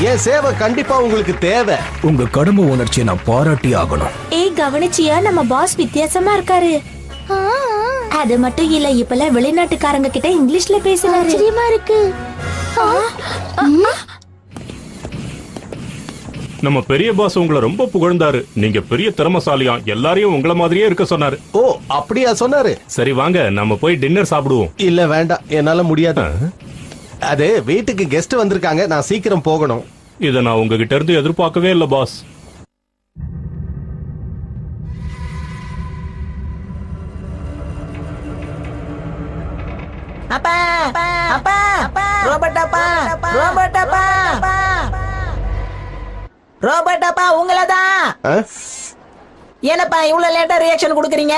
என் சேவை கண்டிப்பா உங்களுக்கு தேவை. உங்க கடமை உணர்ச்சியை நான் பாராட்டி ஆகணும். கவனிச்சியா, நம்ம பாஸ் வித்தியாசமா இருக்காரு. அது மட்டும் இல்ல, இப்பெல்லாம் வெளிநாட்டுக்காரங்க கிட்ட இங்கிலீஷ்ல பேசுறாரு. ஆச்சரியமா இருக்கு. நம்ம பெரிய பாஸ் உங்களை ரொம்ப புகழ்ந்தாரு. நீங்க பெரிய திறமசாலியா, எல்லாரையும் உங்கள மாதிரியே இருக்க சொன்னாரு. ஓ, அப்படியா சொன்னாரு? சரி வாங்க, நம்ம போய் டின்னர் சாப்பிடுவோம். இல்ல வேண்டாம், என்னால முடியாது. அது வீட்டுக்கு கெஸ்ட் வந்திருக்காங்க, நான் சீக்கிரம் போகணும். இத நான் உங்ககிட்ட இருந்து எதிர்பார்க்கவே இல்ல பாஸ். அப்பா அப்பா ரோபோட் அப்பா ரோபோட் அப்பா ரோபோட் அப்பா உங்களதான். ஏனப்பா இவ்வளவு லேட்டா ரியாக்ஷன் கொடுக்குறீங்க?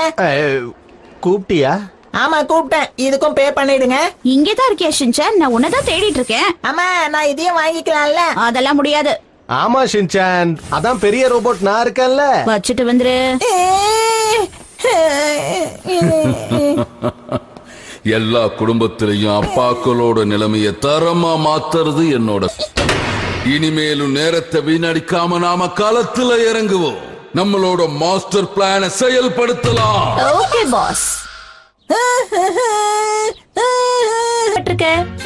கூப்பிட்டியா? ஆமா கூப்பிட்டேன், இதுக்கும் பே பண்ணிடுங்க. இங்கதான் இருக்கியா ஷின்சான்? நான் உன்னதான் தேடிட்டு இருக்கேன். ஆமா, நான் இதையும் வாங்கிக்கலாம்ல? அதெல்லாம் முடியாது. ஆமா ஷின்சான், அதான் பெரிய ரோபோட் நான் இருக்கேன்ல. வச்சுட்டு வந்துரு. எல்லா குடும்பத்திலையும் அப்பாக்களோட நிலைமைய தரமா மாத்துறது என்னோட. இனிமேலும் நேரத்தை வீணடிக்காம நாம களத்துல இறங்குவோம். நம்மளோட மாஸ்டர் பிளான செயல்படுத்தலாம். Okay boss.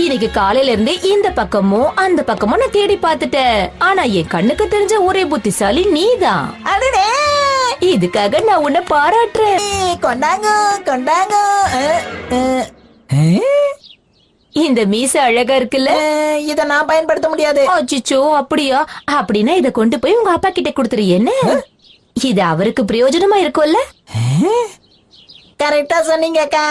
இன்னைக்கு காலையில இருந்து இந்த பக்கமும் அந்த பக்கமும் நான் தேடி பார்த்துட்டேன். ஆனா என் கண்ணுக்கு தெரிஞ்ச ஒரே புத்திசாலி நீதான். அடடே, இதுக்காக நான் உன்னை பாராட்டுறேன். கொண்டாங்க கொண்டாங்க. இந்த மீச அழகா இருக்குல்ல? இத நான் பயன்படுத்த முடியாது. அச்சோ, அப்படியா? அப்படின்னா இத கொண்டு போய் உங்க அப்பா கிட்ட கொடுத்துரு. என்ன இது அவருக்கு பிரயோஜனமா இருக்கும்ல? கரெக்டா சொன்னீங்க அக்கா.